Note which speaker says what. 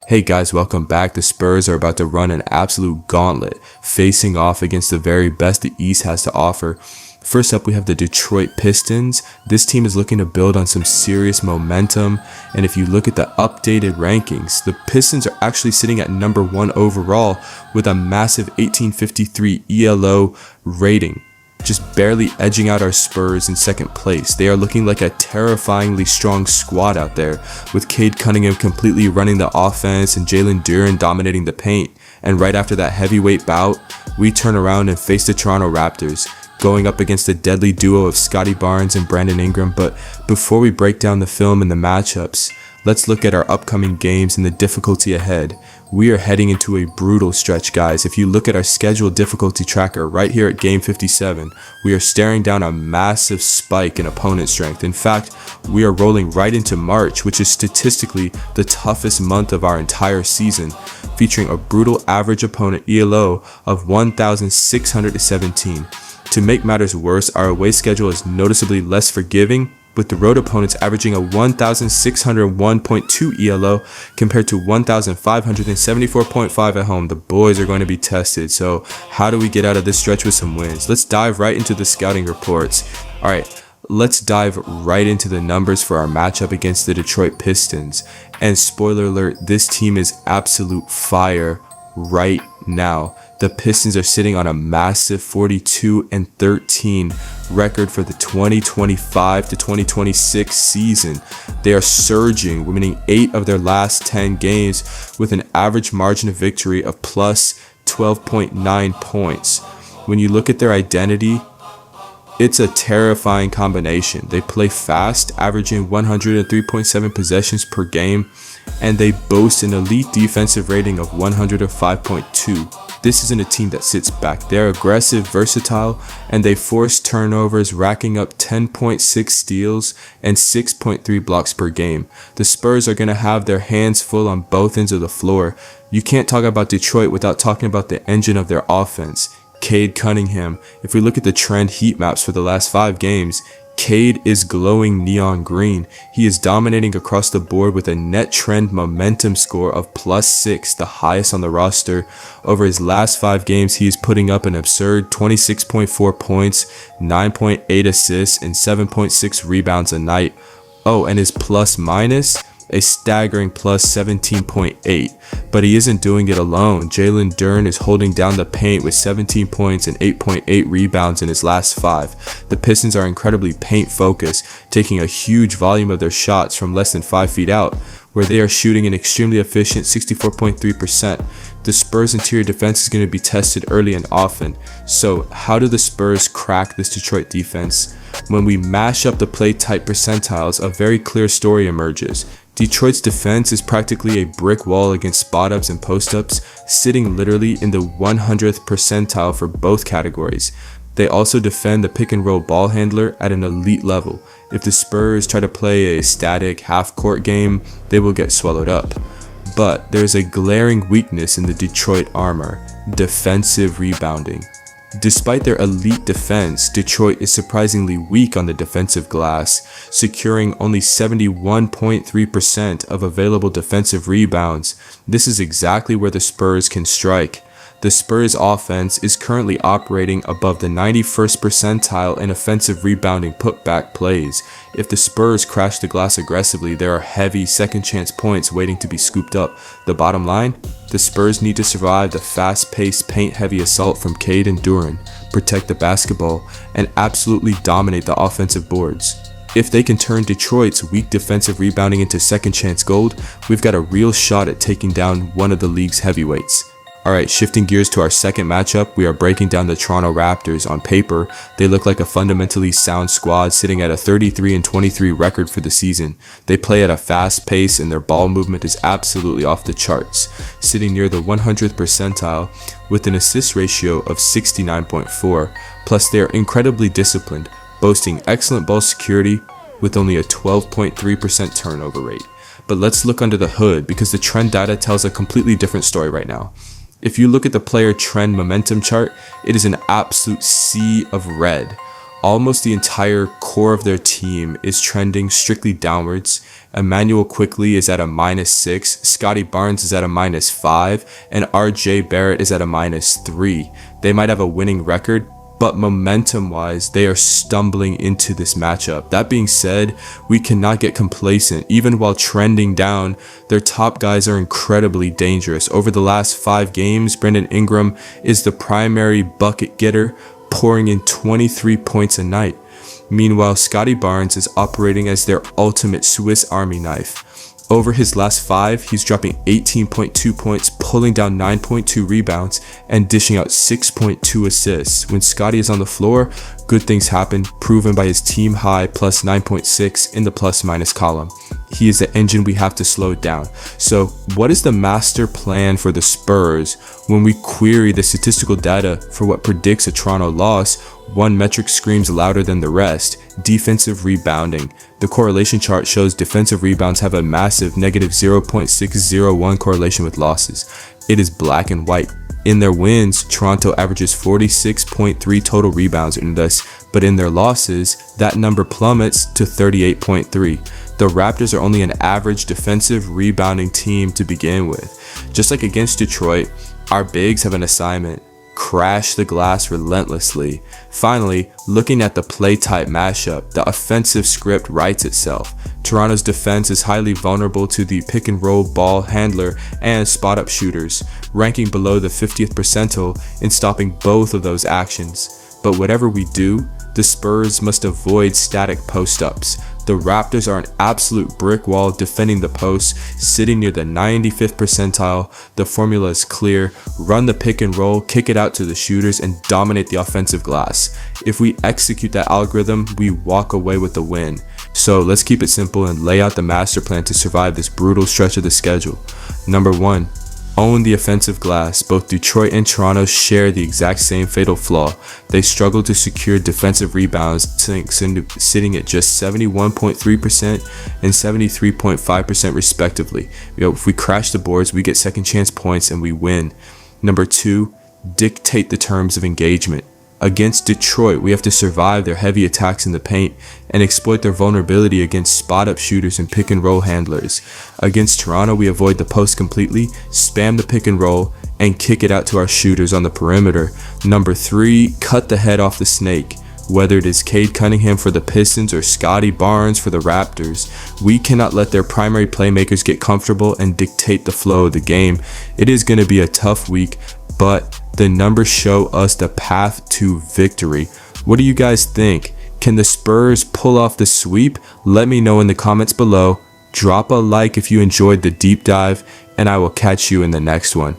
Speaker 1: Hey guys, welcome back. The Spurs are about to run an absolute gauntlet, facing off against the very best the East has to offer. First up, we have the Detroit Pistons. This team is looking to build on some serious momentum, and if you look at the updated rankings, the Pistons are actually sitting at number 1 overall with a massive 1853 ELO rating, just barely edging out our Spurs in second place. They are looking like a terrifyingly strong squad out there, with Cade Cunningham completely running the offense and Jalen Duren dominating the paint. And right after that heavyweight bout, we turn around and face the Toronto Raptors, going up against the deadly duo of Scottie Barnes and Brandon Ingram. But before we break down the film and the matchups, let's look at our upcoming games and the difficulty ahead. We are heading into a brutal stretch, guys. If you look at our scheduled difficulty tracker right here at game 57, we are staring down a massive spike in opponent strength. In fact, we are rolling right into March, which is statistically the toughest month of our entire season, featuring a brutal average opponent ELO of 1,617. To make matters worse, our away schedule is noticeably less forgiving, with the road opponents averaging a 1,601.2 ELO compared to 1,574.5 at home. The boys are going to be tested, so how do we get out of this stretch with some wins? Let's dive right into the scouting reports. Alright, let's dive right into the numbers for our matchup against the Detroit Pistons. And spoiler alert, this team is absolute fire right now. The Pistons are sitting on a massive 42-13 record for the 2025 to 2026 season. They are surging, winning 8 of their last 10 games with an average margin of victory of plus 12.9 points. When you look at their identity, it's a terrifying combination. They play fast, averaging 103.7 possessions per game, and they boast an elite defensive rating of 105.2. This isn't a team that sits back. They're aggressive, versatile, and they force turnovers, racking up 10.6 steals and 6.3 blocks per game. The Spurs are going to have their hands full on both ends of the floor. You can't talk about Detroit without talking about the engine of their offense, Cade Cunningham. If we look at the trend heat maps for the last 5 games, Cade is glowing neon green. He is dominating across the board with a net trend momentum score of +6, the highest on the roster. Over his last 5 games, he is putting up an absurd 26.4 points, 9.8 assists, and 7.6 rebounds a night. Oh, and his plus minus, a staggering plus 17.8. But he isn't doing it alone. Jalen Duren is holding down the paint with 17 points and 8.8 rebounds in his last 5. The Pistons are incredibly paint focused, taking a huge volume of their shots from less than 5 feet out, where they are shooting an extremely efficient 64.3%. The Spurs' interior defense is going to be tested early and often. So how do the Spurs crack this Detroit defense? When we mash up the play type percentiles, a very clear story emerges. Detroit's defense is practically a brick wall against spot-ups and post-ups, sitting literally in the 100th percentile for both categories. They also defend the pick-and-roll ball handler at an elite level. If the Spurs try to play a static half-court game, they will get swallowed up. But there's a glaring weakness in the Detroit armor: defensive rebounding. Despite their elite defense, Detroit is surprisingly weak on the defensive glass, securing only 71.3% of available defensive rebounds. This is exactly where the Spurs can strike. The Spurs offense is currently operating above the 91st percentile in offensive rebounding putback plays. If the Spurs crash the glass aggressively, there are heavy second chance points waiting to be scooped up. The bottom line? The Spurs need to survive the fast-paced, paint-heavy assault from Cade and Duren, protect the basketball, and absolutely dominate the offensive boards. If they can turn Detroit's weak defensive rebounding into second chance gold, we've got a real shot at taking down one of the league's heavyweights. Alright, shifting gears to our second matchup, we are breaking down the Toronto Raptors. On paper, they look like a fundamentally sound squad sitting at a 33-23 record for the season. They play at a fast pace and their ball movement is absolutely off the charts, sitting near the 100th percentile with an assist ratio of 69.4. Plus, they are incredibly disciplined, boasting excellent ball security with only a 12.3% turnover rate. But let's look under the hood, because the trend data tells a completely different story right now. If you look at the player trend momentum chart, it is an absolute sea of red. almost the entire core of their team is trending strictly downwards. Emmanuel Quickley is at a -6, Scotty Barnes is at a -5, and RJ Barrett is at a -3. They might have a winning record, but momentum-wise, they are stumbling into this matchup. That being said, we cannot get complacent. Even while trending down, their top guys are incredibly dangerous. Over the last 5 games, Brandon Ingram is the primary bucket getter, pouring in 23 points a night. Meanwhile, Scotty Barnes is operating as their ultimate Swiss Army knife. Over his last 5, he's dropping 18.2 points, pulling down 9.2 rebounds, and dishing out 6.2 assists. When Scotty is on the floor, good things happen, proven by his team high plus 9.6 in the plus-minus column. He is the engine we have to slow down. So what is the master plan for the Spurs? When we query the statistical data for what predicts a Toronto loss, one metric screams louder than the rest: defensive rebounding. The correlation chart shows defensive rebounds have a massive negative 0.601 correlation with losses. It is black and white. In their wins, Toronto averages 46.3 total rebounds in this, but in their losses, that number plummets to 38.3. The Raptors are only an average defensive rebounding team to begin with. Just like against Detroit, our bigs have an assignment: crash the glass relentlessly. Finally, looking at the play type mashup, the offensive script writes itself. Toronto's defense is highly vulnerable to the pick and roll ball handler and spot up shooters, ranking below the 50th percentile in stopping both of those actions. But whatever we do, the Spurs must avoid static post-ups. The Raptors are an absolute brick wall defending the post, sitting near the 95th percentile. The formula is clear: run the pick and roll, kick it out to the shooters, and dominate the offensive glass. If we execute that algorithm, we walk away with the win. So let's keep it simple and lay out the master plan to survive this brutal stretch of the schedule. Number 1, own the offensive glass. Both Detroit and Toronto share the exact same fatal flaw. They struggle to secure defensive rebounds, sitting at just 71.3% and 73.5% respectively. If we crash the boards, we get second chance points and we win. Number 2, dictate the terms of engagement. Against Detroit, we have to survive their heavy attacks in the paint and exploit their vulnerability against spot-up shooters and pick-and-roll handlers. Against Toronto, we avoid the post completely, spam the pick-and-roll, and kick it out to our shooters on the perimeter. Number 3, cut the head off the snake. Whether it is Cade Cunningham for the Pistons or Scotty Barnes for the Raptors, we cannot let their primary playmakers get comfortable and dictate the flow of the game. It is going to be a tough week, but the numbers show us the path to victory. What do you guys think? Can the Spurs pull off the sweep? Let me know in the comments below. Drop a like if you enjoyed the deep dive, and I will catch you in the next one.